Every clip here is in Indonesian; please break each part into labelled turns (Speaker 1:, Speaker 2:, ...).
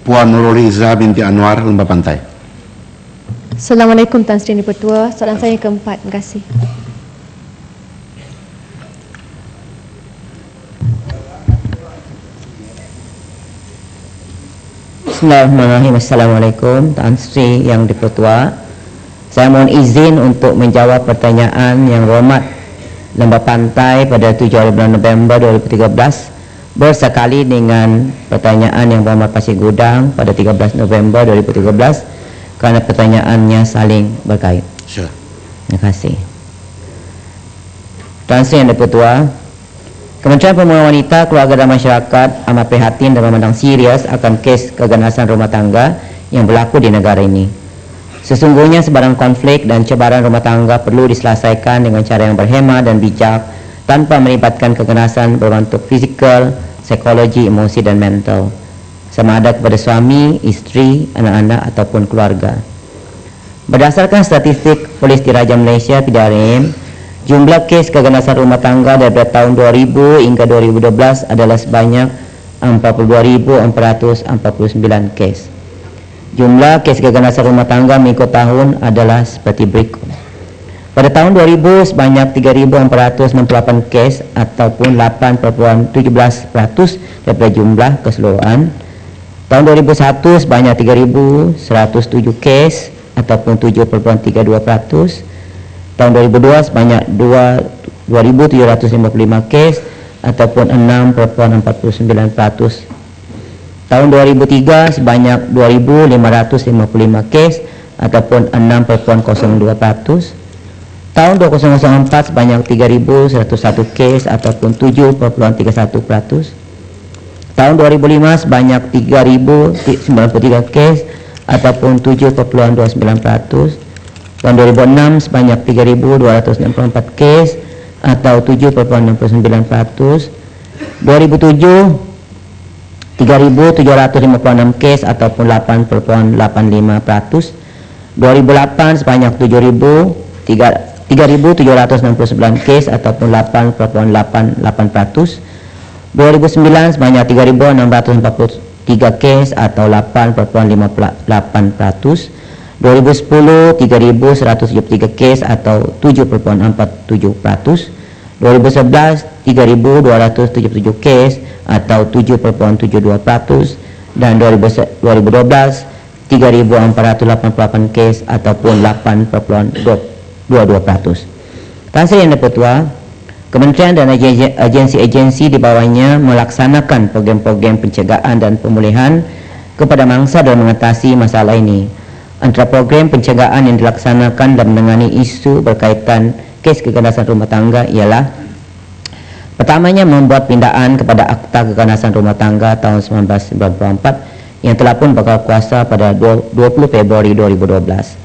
Speaker 1: Puan Nurul Izzah binti Anwar, Lembah Pantai.
Speaker 2: Assalamualaikum Tan Sri Yang Dipertua. Soalan saya yang keempat. Terima kasih.
Speaker 3: Bismillahirrahmanirrahim. Assalamualaikum Tan Sri Yang Dipertua. Saya mohon izin untuk menjawab pertanyaan yang berhormat Lembah Pantai pada 7 bulan November 2013 bersekali dengan pertanyaan yang berhormat Pasir Gudang pada 13 November 2013 kerana pertanyaannya saling berkait.
Speaker 1: Sure.
Speaker 3: Terima kasih. Tan Sri Yang Dipertua, Kementerian Pembangunan Wanita, Keluarga dan Masyarakat amat prihatin dan memandang serius akan kes keganasan rumah tangga yang berlaku di negara ini. Sesungguhnya sebarang konflik dan cabaran rumah tangga perlu diselesaikan dengan cara yang berhemah dan bijak tanpa melibatkan keganasan berbentuk fizikal, psikologi, emosi dan mental, sama ada kepada suami, isteri, anak-anak ataupun keluarga. Berdasarkan statistik Polis Diraja Malaysia (PDRM), jumlah kes keganasan rumah tangga dari tahun 2000 hingga 2012 adalah sebanyak 42,449 kes. Jumlah kes keganasan rumah tangga mengikut tahun adalah seperti berikut. Pada tahun 2000 sebanyak 3.468 kes ataupun 8,17% daripada jumlah keseluruhan. Tahun 2001 sebanyak 3.107 kes ataupun 7,32%. Tahun 2002 sebanyak 2.755 kes ataupun 6,49%. Tahun 2003 sebanyak 2.555 kes ataupun 6,02%. Tahun 2004 sebanyak 3.101 kes ataupun 7,31%. Tahun 2005 sebanyak 3.093 kes ataupun 7,29%. Tahun 2006 sebanyak 3.264 kes atau 7,69%. 2007 3.756 kes ataupun 8,85%. 2008 sebanyak 3.769 kes ataupun 8,88%. 2009 sebanyak 3.643 kes atau 8,58%. 2010 3.173 kes atau 7,47%. 2011 3.277 kes atau 7,72%, dan 2012 3.488 kes ataupun 8,22%. Tan Sri Yang Dipertua, Kementerian dan agensi-agensi di bawahnya melaksanakan program-program pencegahan dan pemulihan kepada mangsa dan mengatasi masalah ini. Antara program pencegahan yang dilaksanakan dan menangani isu berkaitan kes keganasan rumah tangga ialah: pertamanya, membuat pindaan kepada Akta Keganasan Rumah Tangga tahun 1994 yang telah pun berkuasa pada 20 Februari 2012.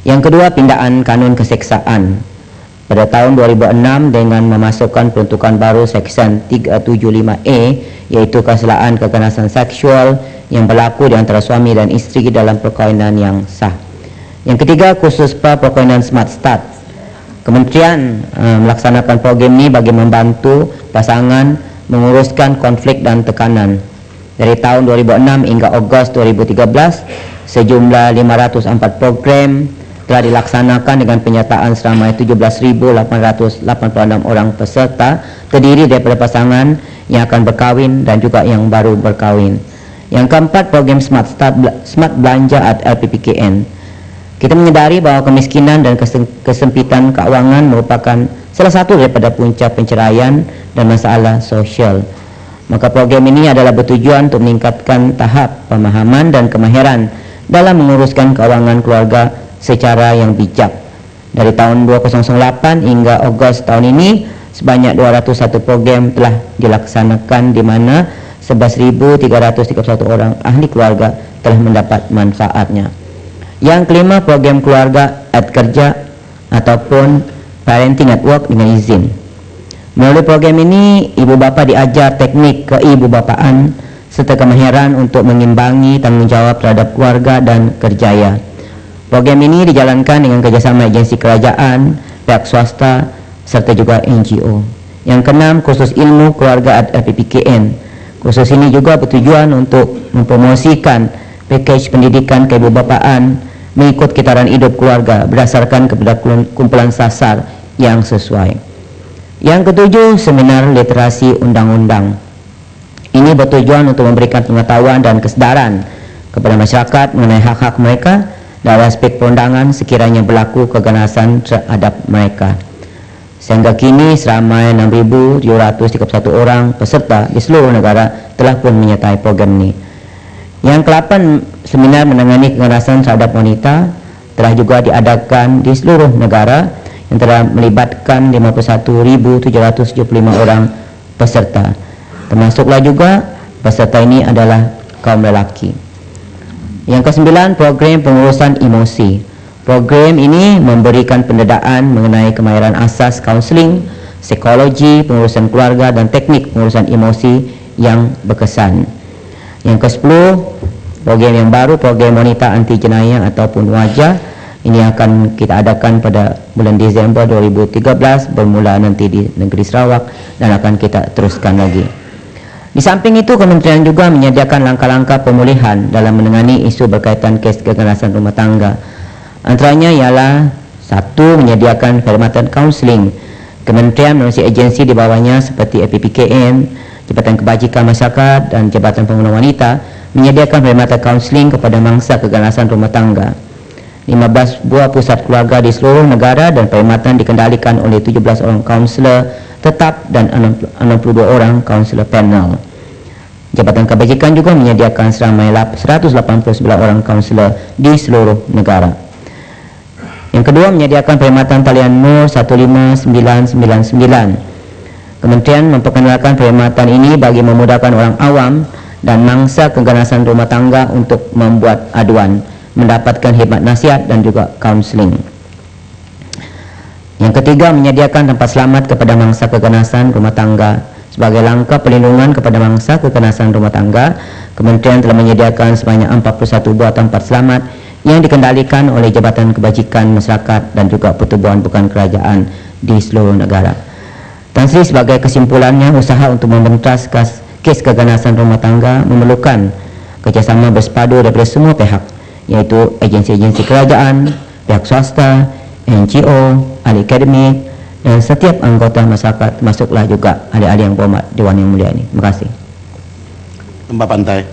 Speaker 3: Yang kedua, pindaan Kanun Keseksaan pada tahun 2006 dengan memasukkan peruntukan baru Seksyen 375A, iaitu keselaan keganasan seksual yang berlaku di antara suami dan isteri dalam perkahwinan yang sah. Yang ketiga, khusus perkahwinan Smart Start. Kementerian melaksanakan program ini bagi membantu pasangan menguruskan konflik dan tekanan. Dari tahun 2006 hingga Ogos 2013, sejumlah 504 program telah dilaksanakan dengan penyertaan selama 17.886 orang peserta, terdiri daripada pasangan yang akan berkahwin dan juga yang baru berkahwin. Yang keempat, program Smart Belanja at LPPKN. Kita menyadari bahawa kemiskinan dan kesempitan keuangan merupakan salah satu daripada punca penceraian dan masalah sosial. Maka program ini adalah bertujuan untuk meningkatkan tahap pemahaman dan kemahiran dalam menguruskan keuangan keluarga secara yang bijak. Dari tahun 2008 hingga Ogos tahun ini, sebanyak 201 program telah dilaksanakan di mana 11.331 orang ahli keluarga telah mendapat manfaatnya. Yang kelima, program keluarga at kerja ataupun parenting at work dengan izin. Melalui program ini, ibu bapa diajar teknik keibubapaan serta kemahiran untuk mengimbangi tanggungjawab terhadap keluarga dan kerjaya. Program ini dijalankan dengan kerjasama agensi kerajaan, pihak swasta serta juga NGO. Yang keenam, khusus ilmu keluarga at LPPKN. Khusus ini juga bertujuan untuk mempromosikan pakej pendidikan keibubapaan mengikut kitaran hidup keluarga berdasarkan kepada kumpulan sasar yang sesuai. Yang ketujuh, seminar literasi undang-undang. Ini bertujuan untuk memberikan pengetahuan dan kesedaran kepada masyarakat mengenai hak-hak mereka dalam aspek perundangan sekiranya berlaku keganasan terhadap mereka. Sehingga kini seramai 6,731 orang peserta di seluruh negara telah pun menyertai program ini. Yang ke-8, seminar menangani kekerasan terhadap wanita telah juga diadakan di seluruh negara yang telah melibatkan 51,775 orang peserta. Termasuklah juga peserta ini adalah kaum lelaki. Yang ke-9, program pengurusan emosi. Program ini memberikan pendedaan mengenai kemahiran asas kaunseling, psikologi, pengurusan keluarga dan teknik pengurusan emosi yang berkesan. Yang ke-10, program yang baru, program wanita anti jenayah ataupun wajah. Ini akan kita adakan pada bulan Disember 2013 bermula nanti di negeri Sarawak dan akan kita teruskan lagi. Di samping itu, kementerian juga menyediakan langkah-langkah pemulihan dalam menangani isu berkaitan kes kekerasan rumah tangga. Antaranya ialah 1. Menyediakan perkhidmatan kaunseling. Kementerian melalui agensi di bawahnya seperti APPKN, Jabatan Kebajikan Masyarakat dan Jabatan Pembangunan Wanita menyediakan perkhidmatan kaunseling kepada mangsa keganasan rumah tangga. 15 buah pusat keluarga di seluruh negara dan perkhidmatan dikendalikan oleh 17 orang kaunselor tetap dan 62 orang kaunselor panel. Jabatan Kebajikan juga menyediakan seramai 189 orang kaunselor di seluruh negara. Yang kedua, menyediakan perkhidmatan talian Nur 15999. Kementerian memperkenalkan perkhidmatan ini bagi memudahkan orang awam dan mangsa keganasan rumah tangga untuk membuat aduan, mendapatkan khidmat nasihat dan juga kaunseling. Yang ketiga, menyediakan tempat selamat kepada mangsa keganasan rumah tangga. Sebagai langkah perlindungan kepada mangsa keganasan rumah tangga, Kementerian telah menyediakan sebanyak 41 buah tempat selamat yang dikendalikan oleh Jabatan Kebajikan Masyarakat dan juga pertubuhan bukan kerajaan di seluruh negara. Tan Sri, sebagai kesimpulannya, usaha untuk membentas kes keganasan rumah tangga memerlukan kerjasama bersepadu daripada semua pihak, yaitu agensi-agensi kerajaan, pihak swasta, NGO, ahli akademik dan setiap anggota masyarakat, termasuklah juga ahli-ahli yang berhormat Dewan Yang Mulia ini. Terima kasih.
Speaker 1: Lembah Pantai.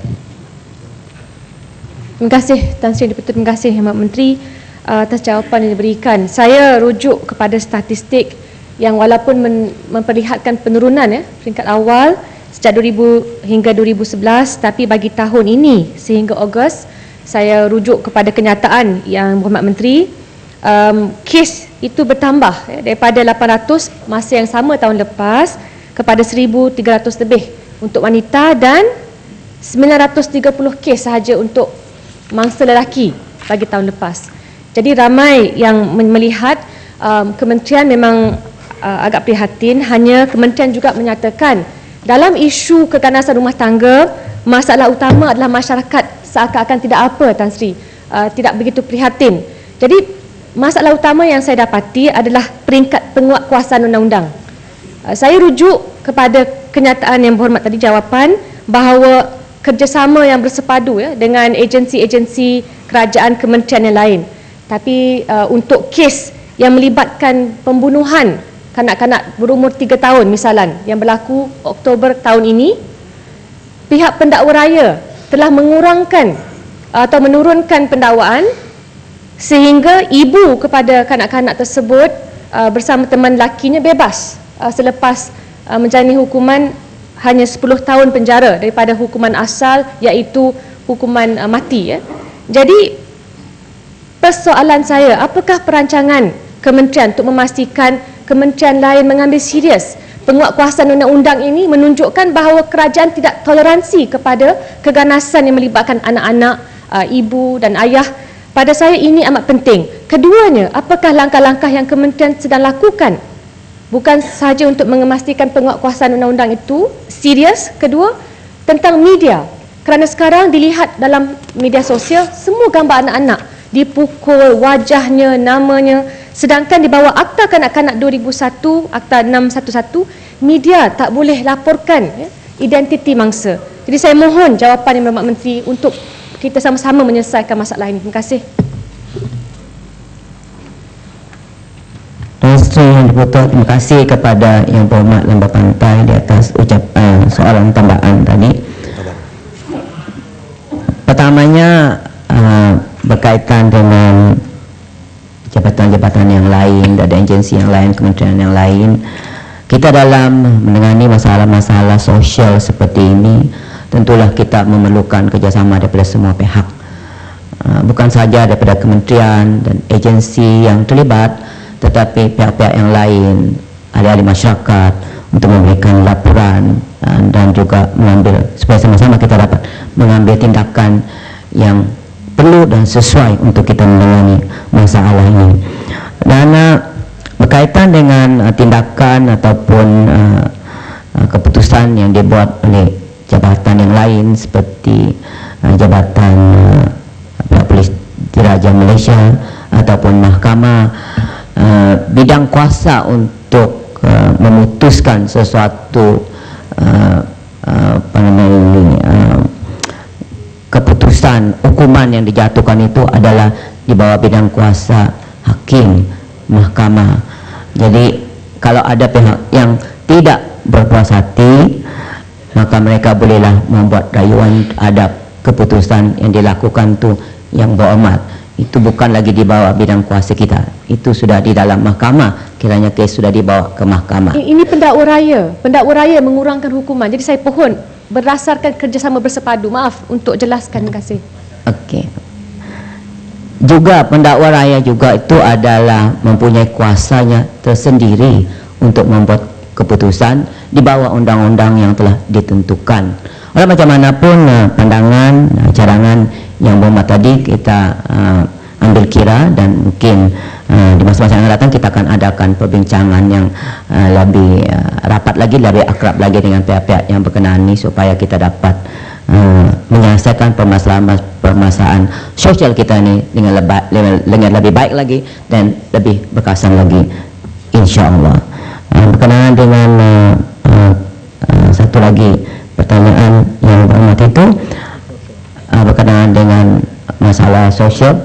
Speaker 2: Terima kasih Tan Sri Deputi, terima kasih Hemat Menteri atas jawapan yang diberikan. Saya rujuk kepada statistik yang walaupun memperlihatkan penurunan peringkat awal sejak 2000 hingga 2011, tapi bagi tahun ini sehingga Ogos, saya rujuk kepada kenyataan yang Berhormat Menteri, kes itu bertambah daripada 800 masa yang sama tahun lepas kepada 1,300 lebih untuk wanita dan 930 kes sahaja untuk mangsa lelaki bagi tahun lepas. Jadi ramai yang melihat kementerian memang agak prihatin. Hanya kementerian juga menyatakan dalam isu keganasan rumah tangga, masalah utama adalah masyarakat seakan-akan tidak apa, Tan Sri, tidak begitu prihatin. Jadi masalah utama yang saya dapati adalah peringkat penguatkuasaan undang-undang. Saya rujuk kepada kenyataan yang berhormat tadi, jawapan bahawa kerjasama yang bersepadu dengan agensi-agensi kerajaan kementerian yang lain. Tapi untuk kes yang melibatkan pembunuhan kanak-kanak berumur 3 tahun misalan yang berlaku Oktober tahun ini, pihak pendakwa raya telah mengurangkan atau menurunkan pendakwaan sehingga ibu kepada kanak-kanak tersebut bersama teman lakinya bebas selepas menjalani hukuman hanya 10 tahun penjara daripada hukuman asal, iaitu hukuman mati. Jadi persoalan saya, apakah perancangan kementerian untuk memastikan kementerian lain mengambil serius penguatkuasaan undang-undang ini, menunjukkan bahawa kerajaan tidak toleransi kepada keganasan yang melibatkan anak-anak, ibu dan ayah. Pada saya ini amat penting. Keduanya, apakah langkah-langkah yang kementerian sedang lakukan bukan sahaja untuk memastikan penguatkuasaan undang-undang itu serius. Kedua, tentang media, kerana sekarang dilihat dalam media sosial semua gambar anak-anak dipukul, wajahnya, namanya, sedangkan di bawah Akta Kanak-Kanak 2001, Akta 611, media tak boleh laporkan identiti mangsa. Jadi saya mohon jawapan Yang Berhormat Menteri untuk kita sama-sama menyelesaikan masalah ini. Terima kasih.
Speaker 3: Tuan Sri Yang Dipertua, terima kasih kepada Yang Berhormat Lembah Pantai di atas soalan tambahan tadi. Pertamanya berkaitan dengan jabatan-jabatan yang lain, ada agensi yang lain, kementerian yang lain. Kita dalam menangani masalah-masalah sosial seperti ini, tentulah kita memerlukan kerjasama daripada semua pihak, bukan saja daripada kementerian dan agensi yang terlibat, tetapi pihak-pihak yang lain, ahli-ahli masyarakat, untuk memberikan laporan dan juga mengambil, supaya sama-sama kita dapat mengambil tindakan yang perlu dan sesuai untuk kita menangani masalah ini. Dan berkaitan dengan tindakan ataupun keputusan yang dibuat oleh jabatan yang lain seperti jabatan Polis Diraja Malaysia ataupun mahkamah, bidang kuasa untuk memutuskan sesuatu keputusan hukuman yang dijatuhkan itu adalah di bawah bidang kuasa hakim mahkamah. Jadi kalau ada pihak yang tidak berpuas hati, maka mereka bolehlah membuat rayuan terhadap keputusan yang dilakukan tu yang berhormat. Itu bukan lagi di bawah bidang kuasa kita, itu sudah di dalam mahkamah, kiranya kes sudah dibawa ke mahkamah.
Speaker 2: Ini pendakwa raya mengurangkan hukuman. Jadi saya pohon berdasarkan kerjasama bersepadu. Maaf untuk jelaskan. Terima kasih.
Speaker 3: Okey. Juga pendakwa raya juga itu adalah mempunyai kuasanya tersendiri untuk membuat keputusan di bawah undang-undang yang telah ditentukan. Oleh macam manapun pandangan, cadangan yang berhormat tadi kita ambil kira, dan mungkin di masa-masa yang datang kita akan adakan perbincangan yang lebih rapat lagi, lebih akrab lagi dengan pihak-pihak yang berkenaan ini, supaya kita dapat menyelesaikan permasalahan sosial kita ini dengan lebih baik lagi dan lebih berkesan lagi, insya-Allah. Berkenaan dengan satu lagi pertanyaan yang berhormat itu berkenaan dengan masalah sosial,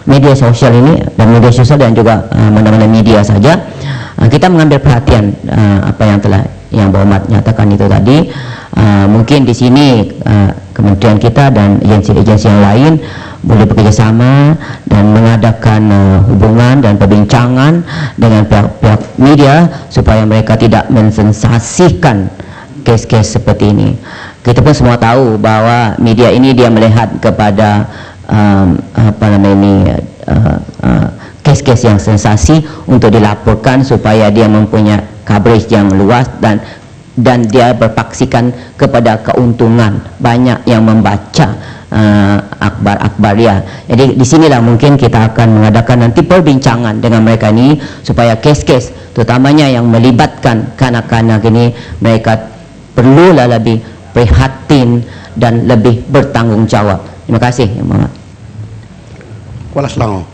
Speaker 3: media sosial ini, dan media sosial dan juga mana-mana media saja, kita mengambil perhatian apa yang telah yang berhormat nyatakan itu tadi. Mungkin di sini kementerian kita dan agensi-agensi yang lain boleh bekerjasama dan mengadakan hubungan dan perbincangan dengan pihak-pihak media supaya mereka tidak mensensasikan kes-kes seperti ini. Kita pun semua tahu bahwa media ini dia melihat kepada kes-kes yang sensasi untuk dilaporkan supaya dia mempunyai coverage yang luas, dan dia berpaksikan kepada keuntungan banyak yang membaca akhbar-akhbar dia. Jadi di sinilah mungkin kita akan mengadakan nanti perbincangan dengan mereka ini supaya kes-kes terutamanya yang melibatkan kanak-kanak ini, mereka perlulah lebih prihatin dan lebih bertanggungjawab. Terima kasih, Yang Berhormat.
Speaker 1: Kuala Selangor.